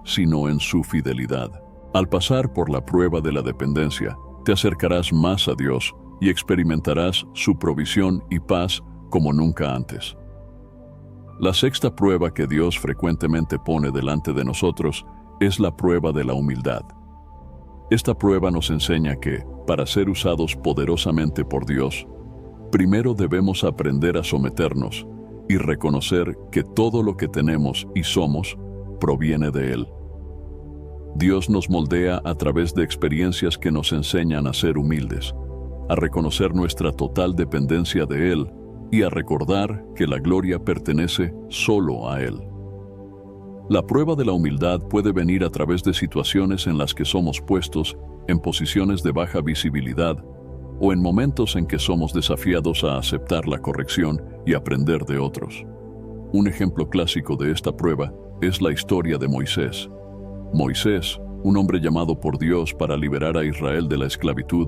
A: sino en su fidelidad. Al pasar por la prueba de la dependencia, te acercarás más a Dios y experimentarás su provisión y paz como nunca antes. La sexta prueba que Dios frecuentemente pone delante de nosotros es la prueba de la humildad. Esta prueba nos enseña que, para ser usados poderosamente por Dios, primero debemos aprender a someternos y reconocer que todo lo que tenemos y somos proviene de Él. Dios nos moldea a través de experiencias que nos enseñan a ser humildes, a reconocer nuestra total dependencia de Él y a recordar que la gloria pertenece solo a Él. La prueba de la humildad puede venir a través de situaciones en las que somos puestos en posiciones de baja visibilidad o en momentos en que somos desafiados a aceptar la corrección y aprender de otros. Un ejemplo clásico de esta prueba es la historia de Moisés. Moisés, un hombre llamado por Dios para liberar a Israel de la esclavitud,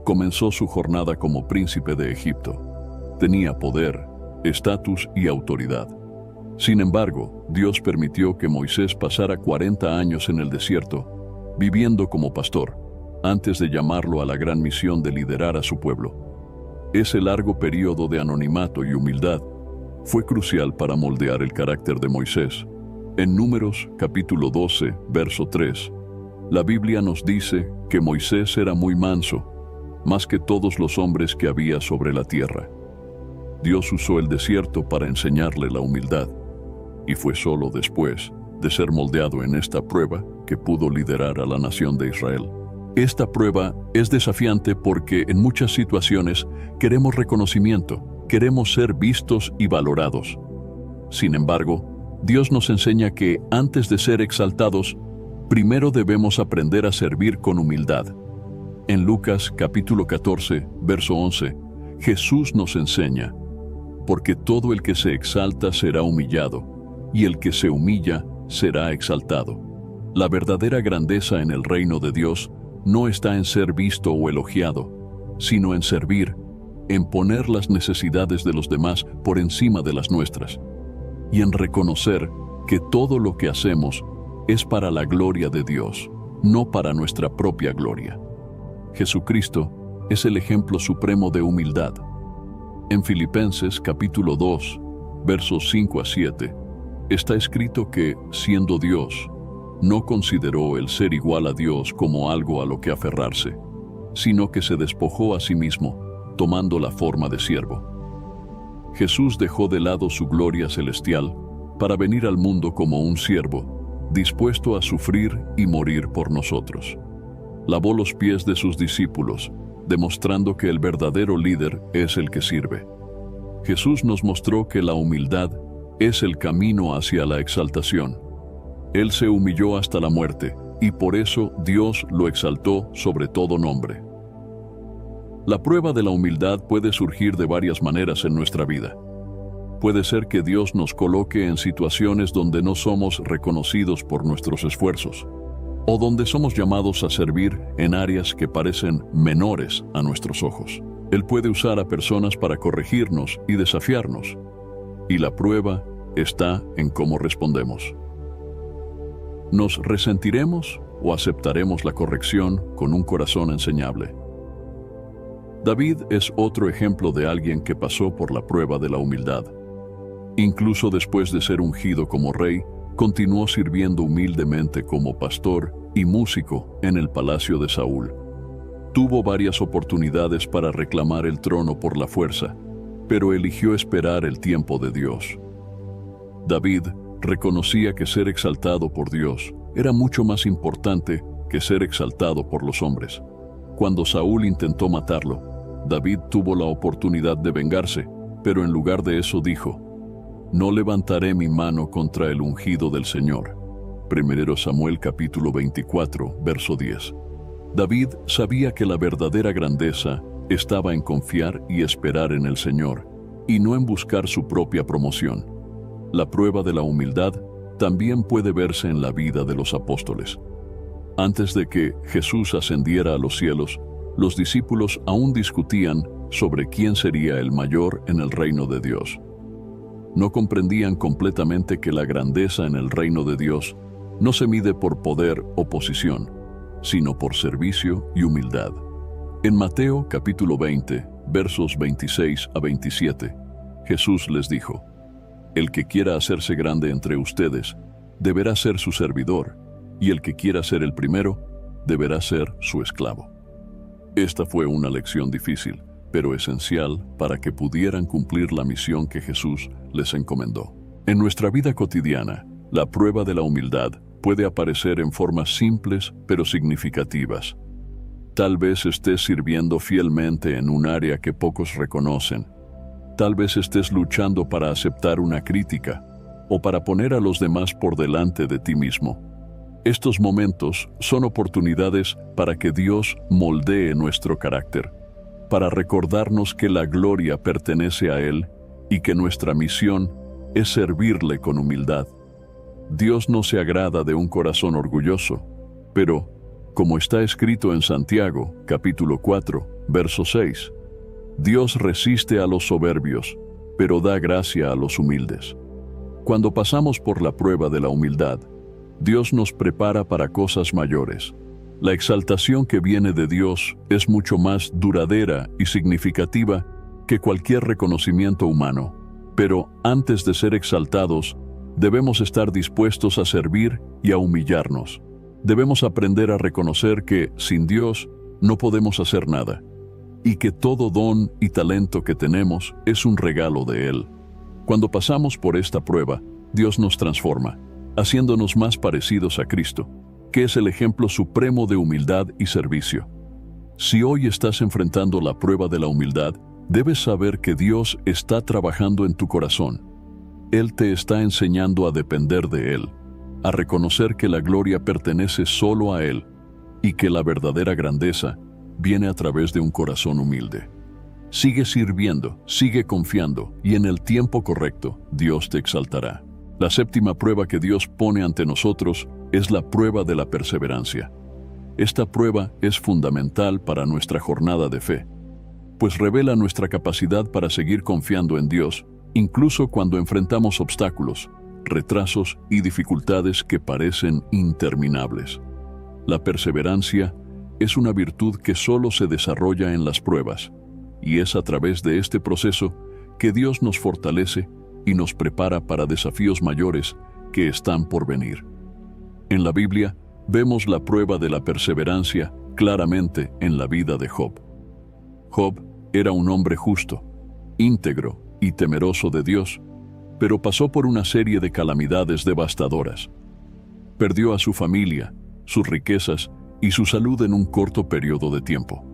A: comenzó su jornada como príncipe de Egipto. Tenía poder, estatus y autoridad. Sin embargo, Dios permitió que Moisés pasara 40 años en el desierto, viviendo como pastor, antes de llamarlo a la gran misión de liderar a su pueblo. Ese largo periodo de anonimato y humildad fue crucial para moldear el carácter de Moisés. En Números, capítulo 12, verso 3, la Biblia nos dice que Moisés era muy manso, más que todos los hombres que había sobre la tierra. Dios usó el desierto para enseñarle la humildad, y fue solo después de ser moldeado en esta prueba que pudo liderar a la nación de Israel. Esta prueba es desafiante porque en muchas situaciones queremos reconocimiento, queremos ser vistos y valorados. Sin embargo, Dios nos enseña que antes de ser exaltados, primero debemos aprender a servir con humildad. En Lucas capítulo 14, verso 11, Jesús nos enseña: porque todo el que se exalta será humillado, y el que se humilla será exaltado. La verdadera grandeza en el reino de Dios no está en ser visto o elogiado, sino en servir, en poner las necesidades de los demás por encima de las nuestras, y en reconocer que todo lo que hacemos es para la gloria de Dios, no para nuestra propia gloria. Jesucristo es el ejemplo supremo de humildad. En Filipenses capítulo 2, versos 5 a 7, está escrito que, siendo Dios, no consideró el ser igual a Dios como algo a lo que aferrarse, sino que se despojó a sí mismo, tomando la forma de siervo. Jesús dejó de lado su gloria celestial para venir al mundo como un siervo, dispuesto a sufrir y morir por nosotros. Lavó los pies de sus discípulos, demostrando que el verdadero líder es el que sirve. Jesús nos mostró que la humildad es el camino hacia la exaltación. Él se humilló hasta la muerte, y por eso Dios lo exaltó sobre todo nombre. La prueba de la humildad puede surgir de varias maneras en nuestra vida. Puede ser que Dios nos coloque en situaciones donde no somos reconocidos por nuestros esfuerzos, o donde somos llamados a servir en áreas que parecen menores a nuestros ojos. Él puede usar a personas para corregirnos y desafiarnos, y la prueba está en cómo respondemos. ¿Nos resentiremos o aceptaremos la corrección con un corazón enseñable? David es otro ejemplo de alguien que pasó por la prueba de la humildad. Incluso después de ser ungido como rey, continuó sirviendo humildemente como pastor y músico en el palacio de Saúl. Tuvo varias oportunidades para reclamar el trono por la fuerza, pero eligió esperar el tiempo de Dios. David reconocía que ser exaltado por Dios era mucho más importante que ser exaltado por los hombres. Cuando Saúl intentó matarlo, David tuvo la oportunidad de vengarse, pero en lugar de eso dijo: no levantaré mi mano contra el ungido del Señor. 1 Samuel capítulo 24, verso 10. David sabía que la verdadera grandeza estaba en confiar y esperar en el Señor, y no en buscar su propia promoción. La prueba de la humildad también puede verse en la vida de los apóstoles. Antes de que Jesús ascendiera a los cielos, los discípulos aún discutían sobre quién sería el mayor en el reino de Dios. No comprendían completamente que la grandeza en el reino de Dios no se mide por poder o posición, sino por servicio y humildad. En Mateo capítulo 20, versos 26 a 27, Jesús les dijo: el que quiera hacerse grande entre ustedes, deberá ser su servidor, y el que quiera ser el primero, deberá ser su esclavo. Esta fue una lección difícil, pero esencial para que pudieran cumplir la misión que Jesús les encomendó. En nuestra vida cotidiana, la prueba de la humildad puede aparecer en formas simples pero significativas. Tal vez estés sirviendo fielmente en un área que pocos reconocen. Tal vez estés luchando para aceptar una crítica o para poner a los demás por delante de ti mismo. Estos momentos son oportunidades para que Dios moldee nuestro carácter, para recordarnos que la gloria pertenece a Él y que nuestra misión es servirle con humildad. Dios no se agrada de un corazón orgulloso, pero, como está escrito en Santiago, capítulo 4, verso 6, Dios resiste a los soberbios, pero da gracia a los humildes. Cuando pasamos por la prueba de la humildad, Dios nos prepara para cosas mayores. La exaltación que viene de Dios es mucho más duradera y significativa que cualquier reconocimiento humano. Pero antes de ser exaltados, debemos estar dispuestos a servir y a humillarnos. Debemos aprender a reconocer que, sin Dios, no podemos hacer nada, y que todo don y talento que tenemos es un regalo de Él. Cuando pasamos por esta prueba, Dios nos transforma, haciéndonos más parecidos a Cristo, que es el ejemplo supremo de humildad y servicio. Si hoy estás enfrentando la prueba de la humildad, debes saber que Dios está trabajando en tu corazón. Él te está enseñando a depender de Él, a reconocer que la gloria pertenece solo a Él y que la verdadera grandeza viene a través de un corazón humilde. Sigue sirviendo, sigue confiando y en el tiempo correcto Dios te exaltará. La séptima prueba que Dios pone ante nosotros es la prueba de la perseverancia. Esta prueba es fundamental para nuestra jornada de fe, pues revela nuestra capacidad para seguir confiando en Dios, incluso cuando enfrentamos obstáculos, retrasos y dificultades que parecen interminables. La perseverancia es una virtud que solo se desarrolla en las pruebas, y es a través de este proceso que Dios nos fortalece y nos prepara para desafíos mayores que están por venir. En la Biblia vemos la prueba de la perseverancia claramente en la vida de Job. Job era un hombre justo, íntegro y temeroso de Dios, pero pasó por una serie de calamidades devastadoras. Perdió a su familia, sus riquezas y su salud en un corto periodo de tiempo.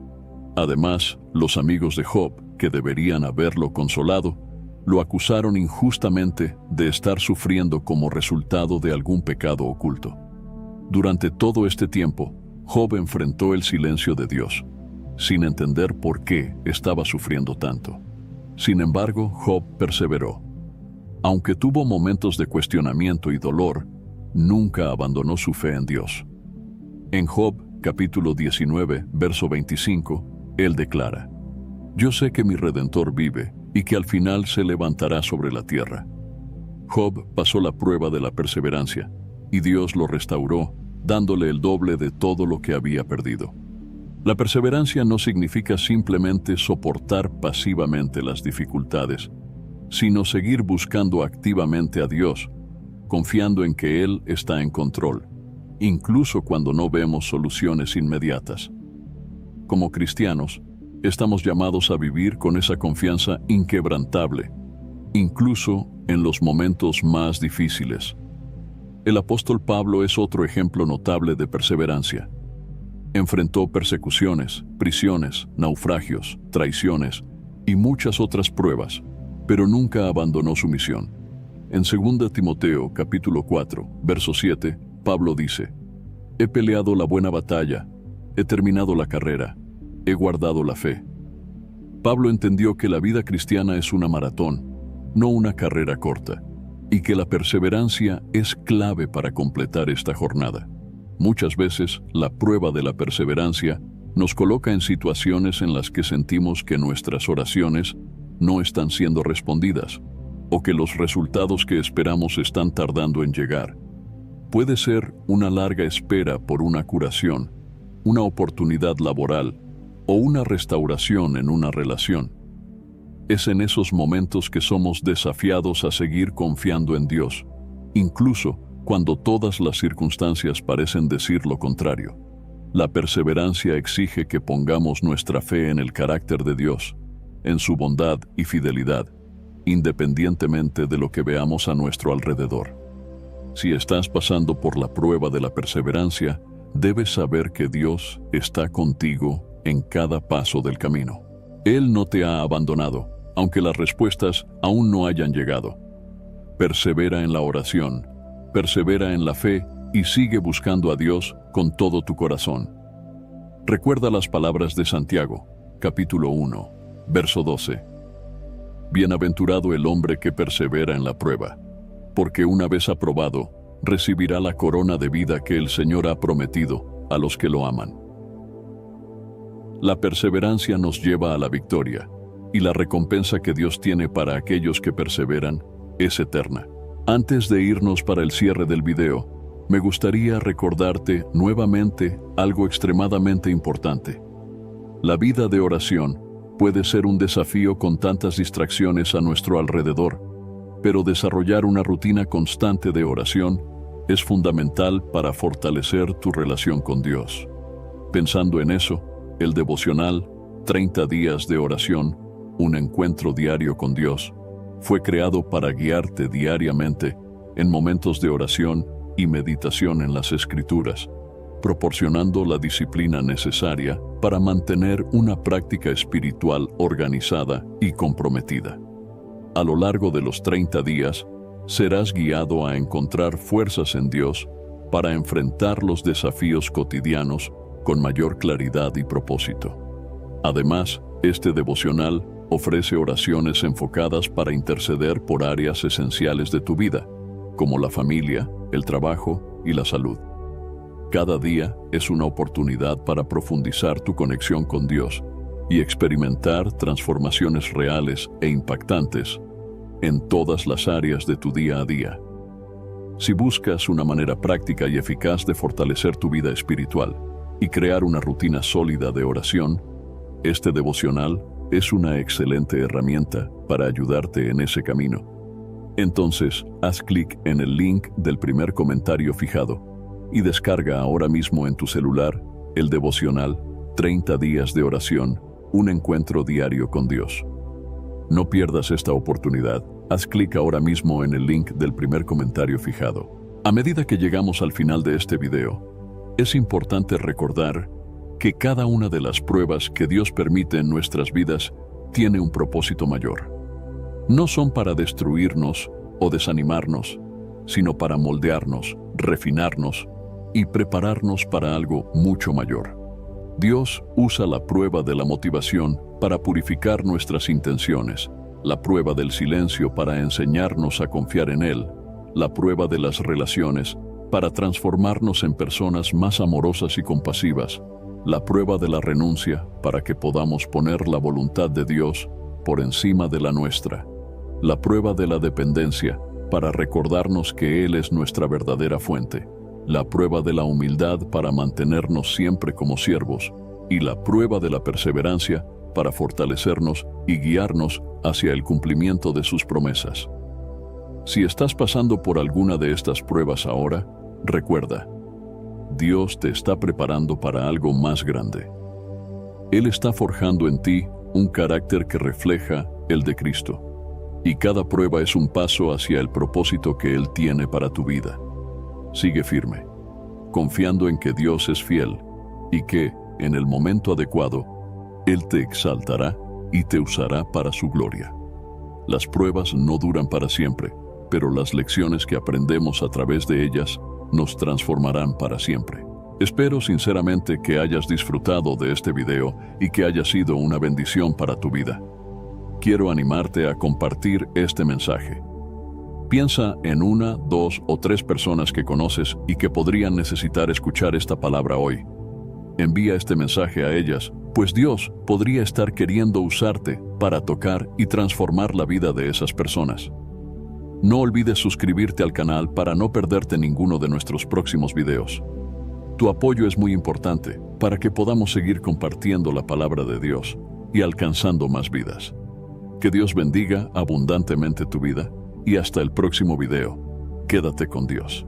A: Además, los amigos de Job, que deberían haberlo consolado, lo acusaron injustamente de estar sufriendo como resultado de algún pecado oculto. Durante todo este tiempo, Job enfrentó el silencio de Dios, sin entender por qué estaba sufriendo tanto. Sin embargo, Job perseveró. Aunque tuvo momentos de cuestionamiento y dolor, nunca abandonó su fe en Dios. En Job, capítulo 19, verso 25, él declara: «Yo sé que mi Redentor vive y que al final se levantará sobre la tierra». Job pasó la prueba de la perseverancia, y Dios lo restauró, dándole el doble de todo lo que había perdido. La perseverancia no significa simplemente soportar pasivamente las dificultades, sino seguir buscando activamente a Dios, confiando en que Él está en control, incluso cuando no vemos soluciones inmediatas. Como cristianos, estamos llamados a vivir con esa confianza inquebrantable, incluso en los momentos más difíciles. El apóstol Pablo es otro ejemplo notable de perseverancia. Enfrentó persecuciones, prisiones, naufragios, traiciones y muchas otras pruebas, pero nunca abandonó su misión. En 2 Timoteo, capítulo 4, verso 7, Pablo dice: «He peleado la buena batalla, he terminado la carrera, he guardado la fe». Pablo entendió que la vida cristiana es una maratón, no una carrera corta, y que la perseverancia es clave para completar esta jornada. Muchas veces, la prueba de la perseverancia nos coloca en situaciones en las que sentimos que nuestras oraciones no están siendo respondidas, o que los resultados que esperamos están tardando en llegar. Puede ser una larga espera por una curación, una oportunidad laboral o una restauración en una relación. Es en esos momentos que somos desafiados a seguir confiando en Dios, incluso cuando todas las circunstancias parecen decir lo contrario. La perseverancia exige que pongamos nuestra fe en el carácter de Dios, en su bondad y fidelidad, independientemente de lo que veamos a nuestro alrededor. Si estás pasando por la prueba de la perseverancia, debes saber que Dios está contigo en cada paso del camino. Él no te ha abandonado, aunque las respuestas aún no hayan llegado. Persevera en la oración, persevera en la fe y sigue buscando a Dios con todo tu corazón. Recuerda las palabras de Santiago, capítulo 1, verso 12. Bienaventurado el hombre que persevera en la prueba, porque una vez aprobado, recibirá la corona de vida que el Señor ha prometido a los que lo aman. La perseverancia nos lleva a la victoria, y la recompensa que Dios tiene para aquellos que perseveran es eterna. Antes de irnos para el cierre del video, me gustaría recordarte nuevamente algo extremadamente importante. La vida de oración puede ser un desafío con tantas distracciones a nuestro alrededor, pero desarrollar una rutina constante de oración es fundamental para fortalecer tu relación con Dios. Pensando en eso, el devocional 30 días de oración, un encuentro diario con Dios, fue creado para guiarte diariamente en momentos de oración y meditación en las Escrituras, proporcionando la disciplina necesaria para mantener una práctica espiritual organizada y comprometida. A lo largo de los 30 días, serás guiado a encontrar fuerzas en Dios para enfrentar los desafíos cotidianos con mayor claridad y propósito. Además, este devocional ofrece oraciones enfocadas para interceder por áreas esenciales de tu vida, como la familia, el trabajo y la salud. Cada día es una oportunidad para profundizar tu conexión con Dios y experimentar transformaciones reales e impactantes en todas las áreas de tu día a día. Si buscas una manera práctica y eficaz de fortalecer tu vida espiritual y crear una rutina sólida de oración, este devocional es una excelente herramienta para ayudarte en ese camino. Entonces, haz clic en el link del primer comentario fijado y descarga ahora mismo en tu celular el devocional 30 días de oración, un encuentro diario con Dios. No pierdas esta oportunidad. Haz clic ahora mismo en el link del primer comentario fijado. A medida que llegamos al final de este video, es importante recordar que cada una de las pruebas que Dios permite en nuestras vidas tiene un propósito mayor. No son para destruirnos o desanimarnos, sino para moldearnos, refinarnos y prepararnos para algo mucho mayor. Dios usa la prueba de la motivación para purificar nuestras intenciones, la prueba del silencio para enseñarnos a confiar en Él, la prueba de las relaciones para transformarnos en personas más amorosas y compasivas, la prueba de la renuncia para que podamos poner la voluntad de Dios por encima de la nuestra, la prueba de la dependencia para recordarnos que Él es nuestra verdadera fuente, la prueba de la humildad para mantenernos siempre como siervos y la prueba de la perseverancia para fortalecernos y guiarnos hacia el cumplimiento de sus promesas. Si estás pasando por alguna de estas pruebas ahora, recuerda, Dios te está preparando para algo más grande. Él está forjando en ti un carácter que refleja el de Cristo, y cada prueba es un paso hacia el propósito que Él tiene para tu vida. Sigue firme, confiando en que Dios es fiel y que, en el momento adecuado, Él te exaltará y te usará para su gloria. Las pruebas no duran para siempre, pero las lecciones que aprendemos a través de ellas nos transformarán para siempre. Espero sinceramente que hayas disfrutado de este video y que haya sido una bendición para tu vida. Quiero animarte a compartir este mensaje. Piensa en 1, 2 o 3 personas que conoces y que podrían necesitar escuchar esta palabra hoy. Envía este mensaje a ellas, pues Dios podría estar queriendo usarte para tocar y transformar la vida de esas personas. No olvides suscribirte al canal para no perderte ninguno de nuestros próximos videos. Tu apoyo es muy importante para que podamos seguir compartiendo la palabra de Dios y alcanzando más vidas. Que Dios bendiga abundantemente tu vida y hasta el próximo video. Quédate con Dios.